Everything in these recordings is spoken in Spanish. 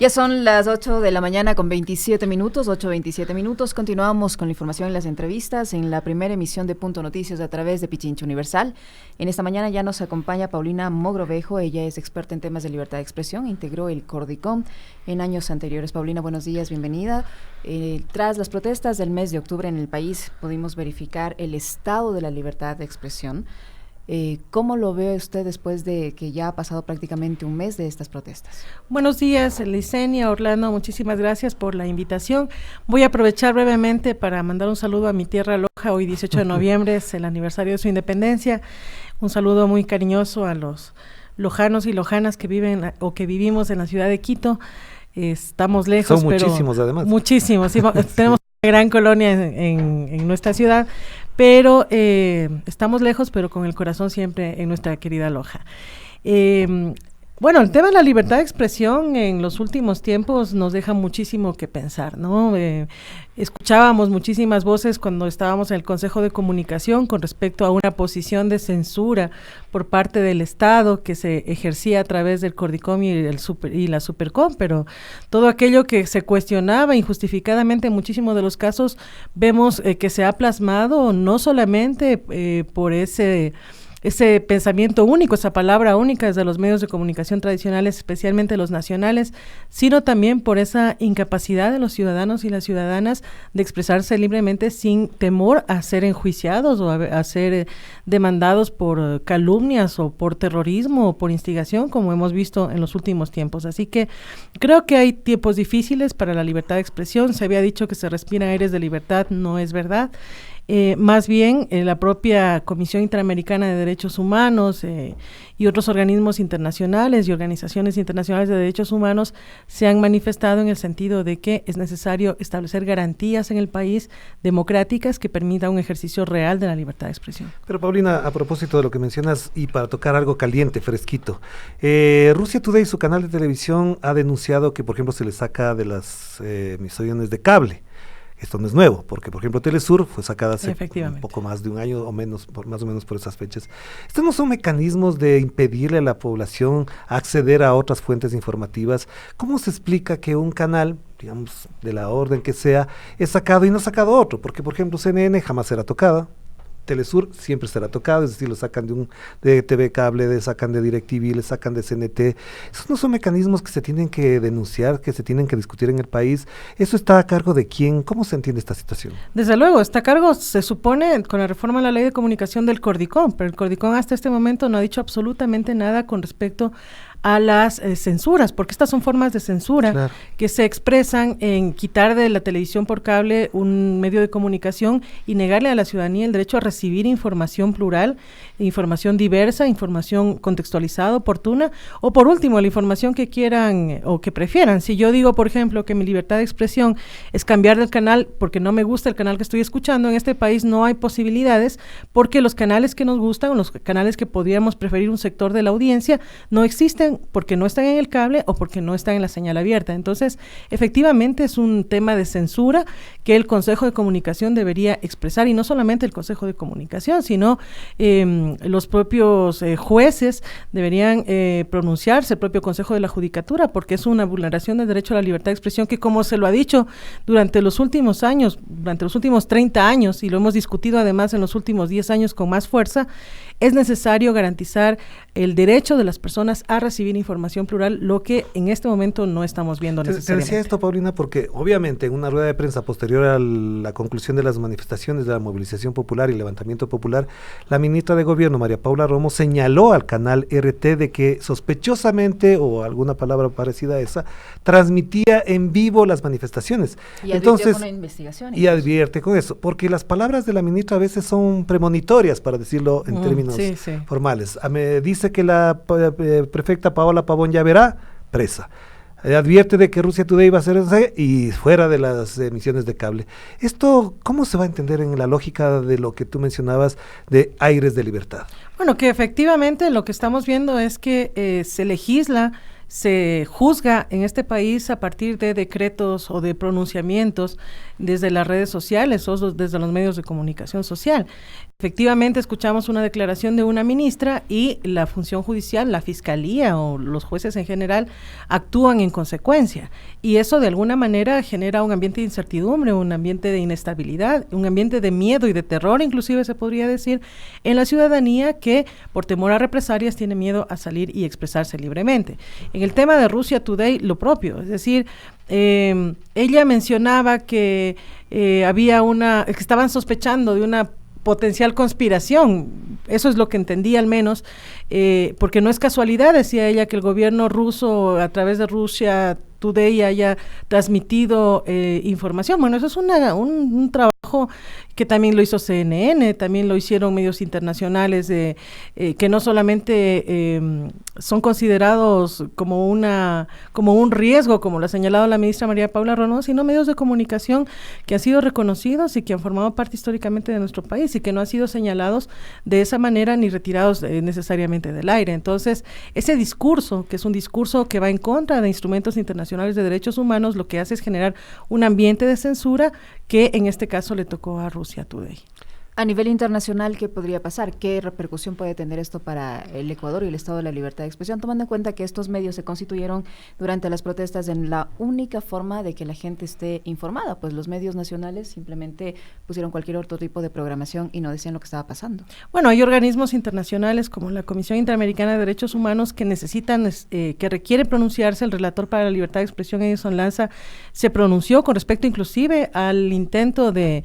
Ya son las 8 de la mañana con 27 minutos, 8:27 minutos. Continuamos con la información y las entrevistas en la primera emisión de Punto Noticias a través de Pichincha Universal. En esta mañana ya nos acompaña Paulina Mogrovejo. Ella es experta en temas de libertad de expresión, integró el Cordicom en años anteriores. Paulina, buenos días, bienvenida. Tras las protestas del mes de octubre en el país, pudimos verificar el estado de la libertad de expresión. ¿Cómo lo ve usted después de que ya ha pasado prácticamente un mes de estas protestas? Buenos días, Licenia, Orlando, muchísimas gracias por la invitación. Voy a aprovechar brevemente para mandar un saludo a mi tierra Loja. Hoy 18 de noviembre es el aniversario de su independencia. Un saludo muy cariñoso a los lojanos y lojanas que viven o que vivimos en la ciudad de Quito. Estamos lejos, son pero muchísimos además. Muchísimos, sí, tenemos una gran colonia en nuestra ciudad, pero estamos lejos, pero con el corazón siempre en nuestra querida Loja. Bueno, el tema de la libertad de expresión en los últimos tiempos nos deja muchísimo que pensar, ¿no? Escuchábamos muchísimas voces cuando estábamos en el Consejo de Comunicación con respecto a una posición de censura por parte del Estado que se ejercía a través del Cordicom y la Supercom, pero todo aquello que se cuestionaba injustificadamente en muchísimos de los casos vemos que se ha plasmado no solamente por ese pensamiento único, esa palabra única desde los medios de comunicación tradicionales, especialmente los nacionales, sino también por esa incapacidad de los ciudadanos y las ciudadanas de expresarse libremente sin temor a ser enjuiciados o a ser demandados por calumnias o por terrorismo o por instigación, como hemos visto en los últimos tiempos. Así que creo que hay tiempos difíciles para la libertad de expresión. Se había dicho que se respiran aires de libertad, no es verdad. Más bien, la propia Comisión Interamericana de Derechos Humanos y otros organismos internacionales y organizaciones internacionales de derechos humanos se han manifestado en el sentido de que es necesario establecer garantías en el país democráticas que permitan un ejercicio real de la libertad de expresión. Pero Paulina, a propósito de lo que mencionas y para tocar algo caliente, fresquito, Russia Today, su canal de televisión, ha denunciado que, por ejemplo, se le saca de las emisiones de cable. Esto no es nuevo, porque por ejemplo Telesur fue sacada hace un poco más de un año o menos, más o menos por esas fechas. ¿Estos no son mecanismos de impedirle a la población acceder a otras fuentes informativas? ¿Cómo se explica que un canal, digamos, de la orden que sea, es sacado y no sacado otro? Porque por ejemplo CNN jamás será tocada. Telesur siempre será tocado, es decir, lo sacan de TV Cable, sacan de DirecTV, le sacan de CNT. Esos no son mecanismos que se tienen que denunciar, que se tienen que discutir en el país. ¿Eso está a cargo de quién? ¿Cómo se entiende esta situación? Desde luego, está a cargo, se supone, con la reforma de la Ley de Comunicación del Cordicom, pero el Cordicom hasta este momento no ha dicho absolutamente nada con respecto a las censuras, porque estas son formas de censura que se expresan en quitar de la televisión por cable un medio de comunicación y negarle a la ciudadanía el derecho a recibir información plural, información diversa, información contextualizada, oportuna, o por último, la información que quieran o que prefieran. Si yo digo, por ejemplo, que mi libertad de expresión es cambiar del canal porque no me gusta el canal que estoy escuchando, en este país no hay posibilidades porque los canales que nos gustan o los canales que podríamos preferir un sector de la audiencia no existen porque no están en el cable o porque no están en la señal abierta. Entonces, efectivamente es un tema de censura que el Consejo de Comunicación debería expresar, y no solamente el Consejo de Comunicación, sino los propios jueces deberían pronunciarse, el propio Consejo de la Judicatura, porque es una vulneración del derecho a la libertad de expresión que, como se lo ha dicho durante los últimos años, durante los últimos 30 años, y lo hemos discutido además en los últimos 10 años con más fuerza, es necesario garantizar el derecho de las personas a recibir información plural, lo que en este momento no estamos viendo necesariamente. Te decía esto, Paulina, porque obviamente en una rueda de prensa posterior a la conclusión de las manifestaciones de la movilización popular y levantamiento popular, la ministra de Gobierno, María Paula Romo, señaló al canal RT de que sospechosamente, o alguna palabra parecida a esa, transmitía en vivo las manifestaciones. Y entonces con una investigación. Y advierte con eso, porque las palabras de la ministra a veces son premonitorias, para decirlo en términos formales. Me dice que la prefecta Paola Pavón ya verá presa. Advierte de que Russia Today va a ser y fuera de las emisiones de cable. ¿Esto cómo se va a entender en la lógica de lo que tú mencionabas de aires de libertad? Bueno, que efectivamente lo que estamos viendo es que se legisla, se juzga en este país a partir de decretos o de pronunciamientos desde las redes sociales o desde los medios de comunicación social. Efectivamente, escuchamos una declaración de una ministra y la función judicial, la fiscalía o los jueces en general actúan en consecuencia. Y eso de alguna manera genera un ambiente de incertidumbre, un ambiente de inestabilidad, un ambiente de miedo y de terror, inclusive se podría decir, en la ciudadanía que por temor a represalias tiene miedo a salir y expresarse libremente. En el tema de Russia Today, lo propio, es decir, ella mencionaba que que estaban sospechando de una potencial conspiración, eso es lo que entendí al menos, porque no es casualidad, decía ella, que el gobierno ruso a través de Russia Today haya transmitido información. Bueno, eso es un trabajo que también lo hizo CNN, también lo hicieron medios internacionales que no solamente son considerados como un riesgo, como lo ha señalado la ministra María Paula Rondón, sino medios de comunicación que han sido reconocidos y que han formado parte históricamente de nuestro país y que no han sido señalados de esa manera ni retirados necesariamente del aire. Entonces, ese discurso, que es un discurso que va en contra de instrumentos internacionales de derechos humanos, lo que hace es generar un ambiente de censura que en este caso le tocó a Russia Today. A nivel internacional, ¿qué podría pasar? ¿Qué repercusión puede tener esto para el Ecuador y el Estado de la Libertad de Expresión, tomando en cuenta que estos medios se constituyeron durante las protestas en la única forma de que la gente esté informada? Pues los medios nacionales simplemente pusieron cualquier otro tipo de programación y no decían lo que estaba pasando. Bueno, hay organismos internacionales como la Comisión Interamericana de Derechos Humanos que necesitan, que requiere pronunciarse. El relator para la libertad de expresión, Edison Lanza, se pronunció con respecto inclusive al intento de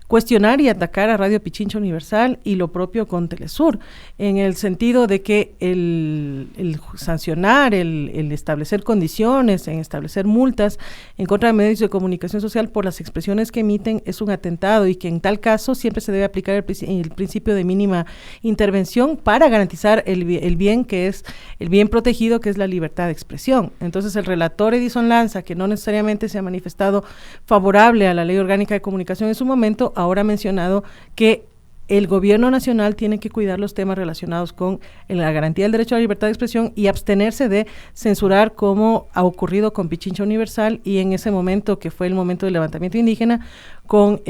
cuestionar y atacar a Radio Pichincha Universal y lo propio con Telesur, en el sentido de que el sancionar, el establecer condiciones, en establecer multas en contra de medios de comunicación social por las expresiones que emiten es un atentado y que en tal caso siempre se debe aplicar el principio de mínima intervención para garantizar el bien que es el bien protegido, que es la libertad de expresión. Entonces el relator Edison Lanza, que no necesariamente se ha manifestado favorable a la Ley Orgánica de Comunicación en su momento, ahora ha mencionado que el gobierno nacional tiene que cuidar los temas relacionados con la garantía del derecho a la libertad de expresión y abstenerse de censurar, como ha ocurrido con Pichincha Universal y en ese momento que fue el momento del levantamiento indígena con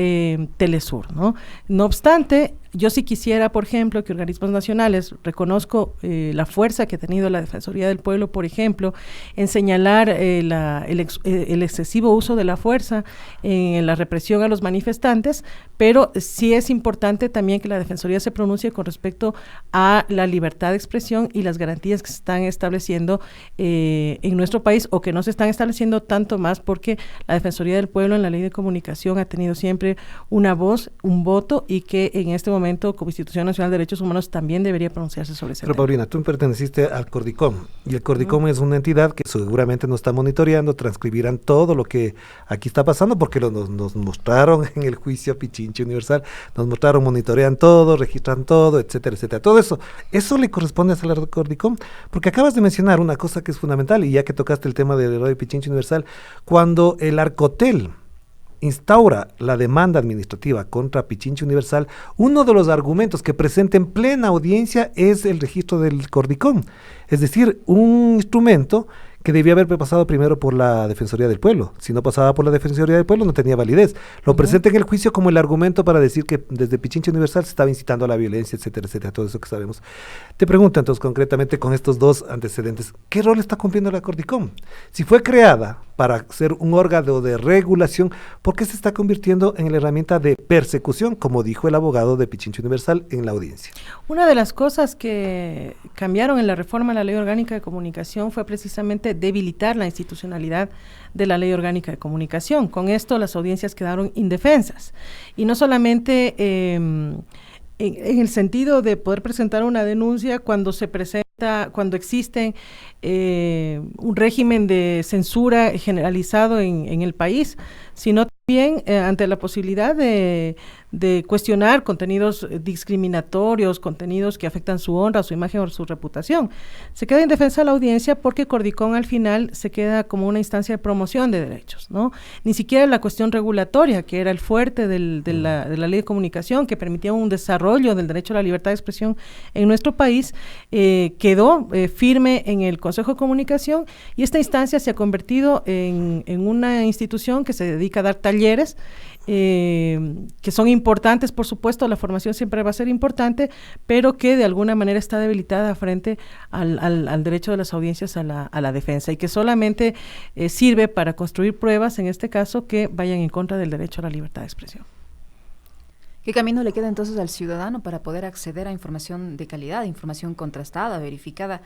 Telesur, ¿no? No obstante, yo sí quisiera, por ejemplo, que organismos nacionales, reconozco la fuerza que ha tenido la Defensoría del Pueblo, por ejemplo, en señalar el excesivo uso de la fuerza en la represión a los manifestantes, pero sí es importante también que la Defensoría se pronuncie con respecto a la libertad de expresión y las garantías que se están estableciendo en nuestro país o que no se están estableciendo, tanto más porque la Defensoría del Pueblo en la Ley de Comunicación ha tenido siempre una voz, un voto, y que en este momento como Institución Nacional de Derechos Humanos también debería pronunciarse sobre ese tema. Pero Paulina, tú perteneciste al Cordicom, y el Cordicom es una entidad que seguramente nos está monitoreando, transcribirán todo lo que aquí está pasando, porque nos mostraron en el juicio Pichincha Universal, nos mostraron, monitorean todo, registran todo, etcétera, etcétera. Todo eso le corresponde a la Cordicom, porque acabas de mencionar una cosa que es fundamental, y ya que tocaste el tema de Radio Pichincha Universal, cuando el Arcotel instaura la demanda administrativa contra Pichincha Universal, uno de los argumentos que presenta en plena audiencia es el registro del Cordicom, es decir, un instrumento que debía haber pasado primero por la Defensoría del Pueblo. Si no pasaba por la Defensoría del Pueblo, no tenía validez. Lo presenta en el juicio como el argumento para decir que desde Pichincha Universal se estaba incitando a la violencia, etcétera, etcétera, todo eso que sabemos. Te pregunto entonces concretamente con estos dos antecedentes, ¿qué rol está cumpliendo la Cordicom? Si fue creada para ser un órgano de regulación, ¿por qué se está convirtiendo en la herramienta de persecución, como dijo el abogado de Pichincha Universal en la audiencia? Una de las cosas que cambiaron en la reforma a la Ley Orgánica de Comunicación fue precisamente debilitar la institucionalidad de la Ley Orgánica de Comunicación. Con esto las audiencias quedaron indefensas. Y no solamente en el sentido de poder presentar una denuncia cuando existe un régimen de censura generalizado en el país, sino también ante la posibilidad de cuestionar contenidos discriminatorios, contenidos que afectan su honra, su imagen o su reputación. Se queda indefensa la audiencia porque Cordicom al final se queda como una instancia de promoción de derechos, ¿no? Ni siquiera la cuestión regulatoria, que era el fuerte de la ley de comunicación, que permitía un desarrollo del derecho a la libertad de expresión en nuestro país, quedó firme en el Consejo de Comunicación, y esta instancia se ha convertido en una institución que se dedica a dar talleres que son importantes, por supuesto, la formación siempre va a ser importante, pero que de alguna manera está debilitada frente al derecho de las audiencias a la defensa, y que solamente sirve para construir pruebas, en este caso, que vayan en contra del derecho a la libertad de expresión. ¿Qué camino le queda entonces al ciudadano para poder acceder a información de calidad, información contrastada, verificada,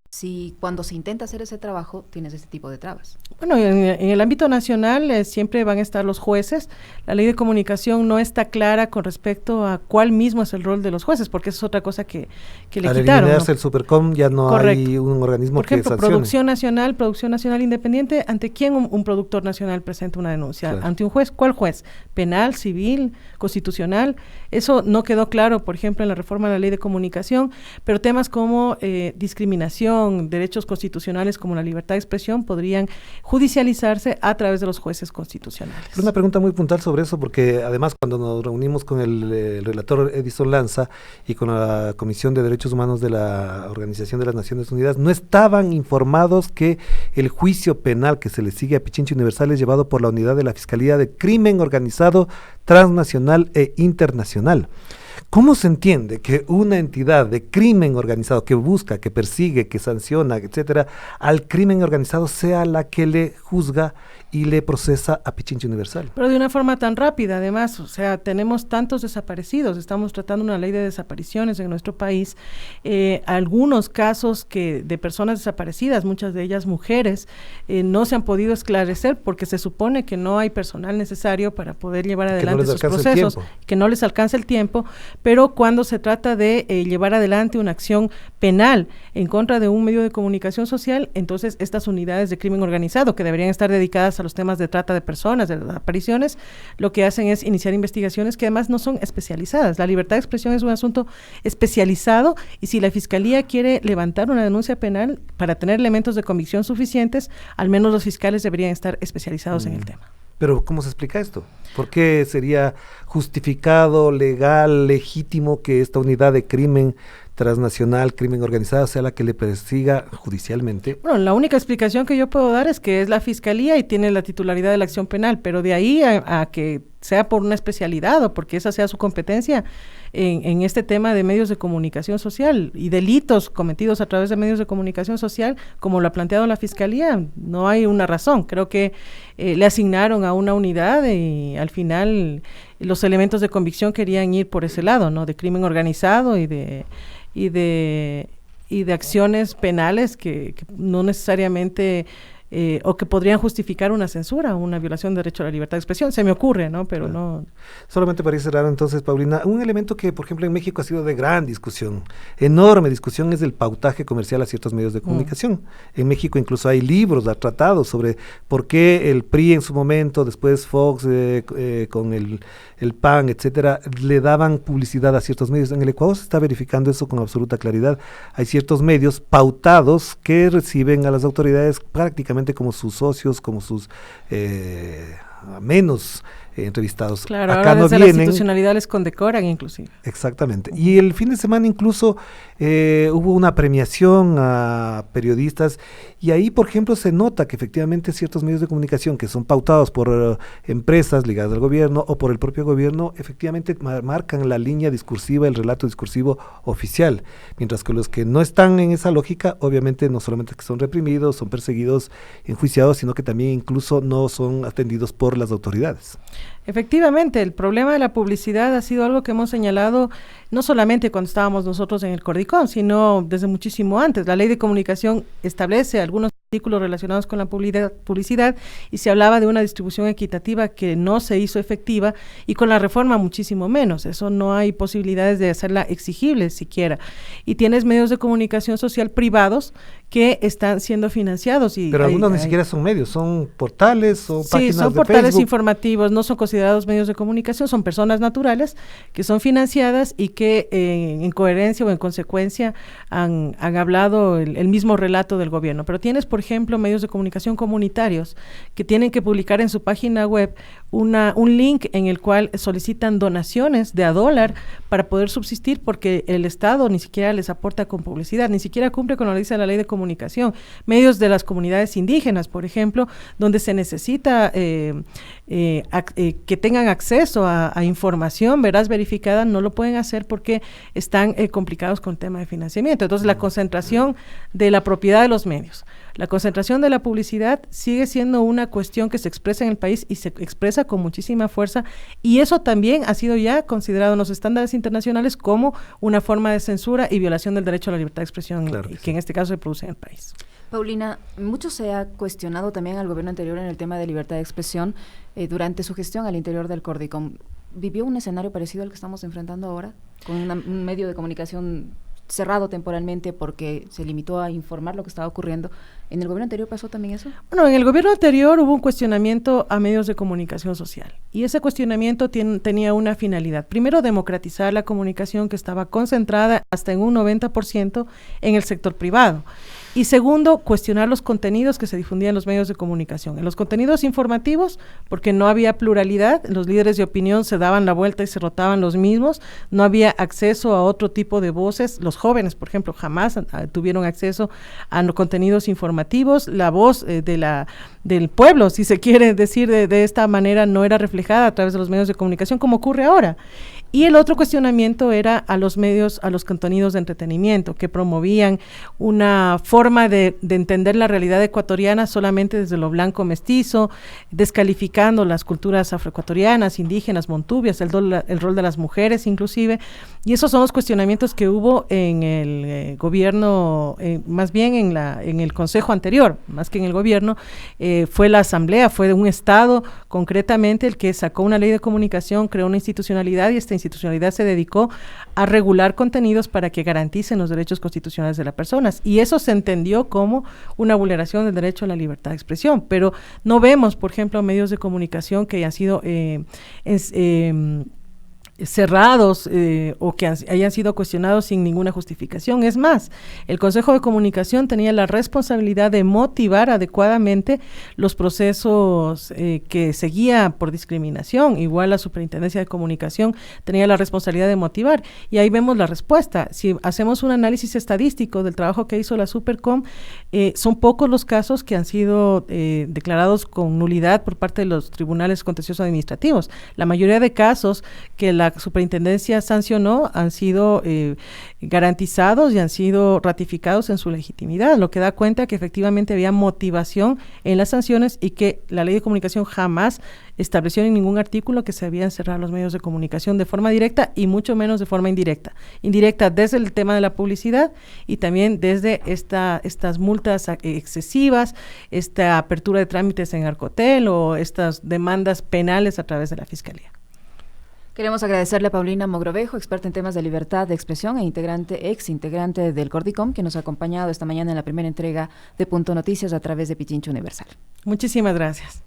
si cuando se intenta hacer ese trabajo tienes este tipo de trabas? Bueno, en el ámbito nacional siempre van a estar los jueces. La ley de comunicación no está clara con respecto a cuál mismo es el rol de los jueces, porque eso es otra cosa que le Al quitaron, eliminarse ¿no? el Supercom ya no Correcto. hay un organismo Por ejemplo, que sancione. Producción nacional independiente, ¿ante quién un productor nacional presenta una denuncia? Claro. ¿Ante un juez? ¿Cuál juez? ¿Penal, civil, constitucional? Eso no quedó claro, por ejemplo, en la reforma de la ley de comunicación, pero temas como discriminación, derechos constitucionales como la libertad de expresión podrían judicializarse a través de los jueces constitucionales. Una pregunta muy puntual sobre eso, porque además cuando nos reunimos con el relator Edison Lanza y con la Comisión de Derechos Humanos de la Organización de las Naciones Unidas, no estaban informados que el juicio penal que se le sigue a Pichincha Universal es llevado por la unidad de la Fiscalía de Crimen Organizado Transnacional e Internacional. ¿Cómo se entiende que una entidad de crimen organizado que busca, que persigue, que sanciona, etcétera, al crimen organizado sea la que le juzga y le procesa a Pichincha Universal? Pero de una forma tan rápida, además, o sea, tenemos tantos desaparecidos, estamos tratando una ley de desapariciones en nuestro país, algunos casos de personas desaparecidas, muchas de ellas mujeres, no se han podido esclarecer porque se supone que no hay personal necesario para poder llevar adelante esos procesos, que no les alcanza el tiempo, pero cuando se trata de llevar adelante una acción penal en contra de un medio de comunicación social, entonces estas unidades de crimen organizado, que deberían estar dedicadas a los temas de trata de personas, de desapariciones, lo que hacen es iniciar investigaciones que además no son especializadas. La libertad de expresión es un asunto especializado, y si la Fiscalía quiere levantar una denuncia penal para tener elementos de convicción suficientes, al menos los fiscales deberían estar especializados en el tema. Pero ¿cómo se explica esto? ¿Por qué sería justificado, legal, legítimo que esta unidad de crimen transnacional, crimen organizado, sea la que le persiga judicialmente? Bueno, la única explicación que yo puedo dar es que es la Fiscalía y tiene la titularidad de la acción penal, pero de ahí a que sea por una especialidad o porque esa sea su competencia en este tema de medios de comunicación social y delitos cometidos a través de medios de comunicación social, como lo ha planteado la Fiscalía, no hay una razón. Creo que le asignaron a una unidad y al final los elementos de convicción querían ir por ese lado, ¿no? De crimen organizado y de acciones penales que no necesariamente o que podrían justificar una censura o una violación del derecho a la libertad de expresión. Se me ocurre, ¿no? Pero no. Solamente para ir cerrando entonces, Paulina, un elemento que, por ejemplo, en México ha sido de gran discusión, enorme discusión, es el pautaje comercial a ciertos medios de comunicación. En México incluso hay libros, tratados sobre por qué el PRI en su momento, después Fox con el PAN, etcétera, le daban publicidad a ciertos medios. En el Ecuador se está verificando eso con absoluta claridad. Hay ciertos medios pautados que reciben a las autoridades prácticamente como sus socios, como sus menos entrevistados. Claro, acá ahora no desde vienen. la institucionalidad les condecoran inclusive. Exactamente. Y el fin de semana incluso hubo una premiación a periodistas, y ahí, por ejemplo, se nota que efectivamente ciertos medios de comunicación que son pautados por empresas ligadas al gobierno o por el propio gobierno, efectivamente marcan la línea discursiva, el relato discursivo oficial, mientras que los que no están en esa lógica, obviamente no solamente que son reprimidos, son perseguidos, enjuiciados, sino que también incluso no son atendidos por las autoridades. Efectivamente, el problema de la publicidad ha sido algo que hemos señalado no solamente cuando estábamos nosotros en el Cordicom, sino desde muchísimo antes. La ley de comunicación establece algunos artículos relacionados con la publicidad y se hablaba de una distribución equitativa que no se hizo efectiva, y con la reforma muchísimo menos. Eso no hay posibilidades de hacerla exigible siquiera. Y tienes medios de comunicación social privados que están siendo financiados. Pero algunos ni siquiera son medios, son portales o páginas de Facebook. Sí, son portales informativos, no son considerados medios de comunicación, son personas naturales que son financiadas y que en coherencia o en consecuencia han hablado el mismo relato del gobierno. Pero tienes, por ejemplo, medios de comunicación comunitarios que tienen que publicar en su página web un link en el cual solicitan donaciones de $1 para poder subsistir, porque el Estado ni siquiera les aporta con publicidad, ni siquiera cumple con lo que dice la ley de comunicación comunicación, medios de las comunidades indígenas, por ejemplo, donde se necesita que tengan acceso a información veraz, verificada, no lo pueden hacer porque están complicados con el tema de financiamiento. Entonces, la concentración de la propiedad de los medios, la concentración de la publicidad sigue siendo una cuestión que se expresa en el país y se expresa con muchísima fuerza, y eso también ha sido ya considerado en los estándares internacionales como una forma de censura y violación del derecho a la libertad de expresión, claro que en este caso se produce en el país. Paulina, mucho se ha cuestionado también al gobierno anterior en el tema de libertad de expresión durante su gestión al interior del Cordicom. ¿Vivió un escenario parecido al que estamos enfrentando ahora, con un medio de comunicación cerrado temporalmente porque se limitó a informar lo que estaba ocurriendo? ¿En el gobierno anterior pasó también eso? Bueno, en el gobierno anterior hubo un cuestionamiento a medios de comunicación social, y ese cuestionamiento tenía una finalidad. Primero, democratizar la comunicación, que estaba concentrada hasta en un 90% en el sector privado. Y segundo, cuestionar los contenidos que se difundían en los medios de comunicación. En los contenidos informativos, porque no había pluralidad, los líderes de opinión se daban la vuelta y se rotaban los mismos, no había acceso a otro tipo de voces. Los jóvenes, por ejemplo, jamás tuvieron acceso a contenidos informativos. La voz del pueblo, si se quiere decir de esta manera, no era reflejada a través de los medios de comunicación como ocurre ahora. Y el otro cuestionamiento era a los medios, a los contenidos de entretenimiento, que promovían una forma de entender la realidad ecuatoriana solamente desde lo blanco mestizo, descalificando las culturas afroecuatorianas, indígenas, montubias, el rol de las mujeres inclusive. Y esos son los cuestionamientos que hubo en el gobierno, más bien en el consejo anterior, más que en el gobierno. Fue la asamblea, fue un estado concretamente el que sacó una ley de comunicación, creó una institucionalidad, y esta institucionalidad se dedicó a regular contenidos para que garanticen los derechos constitucionales de las personas, y eso se entendió como una vulneración del derecho a la libertad de expresión. Pero no vemos, por ejemplo, medios de comunicación que hayan sido cerrados o que hayan sido cuestionados sin ninguna justificación. Es más, el Consejo de Comunicación tenía la responsabilidad de motivar adecuadamente los procesos que seguía por discriminación. Igual la Superintendencia de Comunicación tenía la responsabilidad de motivar, y ahí vemos la respuesta. Si hacemos un análisis estadístico del trabajo que hizo la Supercom, son pocos los casos que han sido declarados con nulidad por parte de los tribunales contenciosos administrativos. La mayoría de casos que la superintendencia sancionó han sido garantizados y han sido ratificados en su legitimidad, lo que da cuenta que efectivamente había motivación en las sanciones, y que la ley de comunicación jamás estableció en ningún artículo que se debían cerrar los medios de comunicación de forma directa, y mucho menos de forma indirecta. Indirecta desde el tema de la publicidad, y también desde estas multas excesivas, esta apertura de trámites en Arcotel o estas demandas penales a través de la Fiscalía. Queremos agradecerle a Paulina Mogrovejo, experta en temas de libertad de expresión e ex integrante del Cordicom, que nos ha acompañado esta mañana en la primera entrega de Punto Noticias a través de Pichincha Universal. Muchísimas gracias.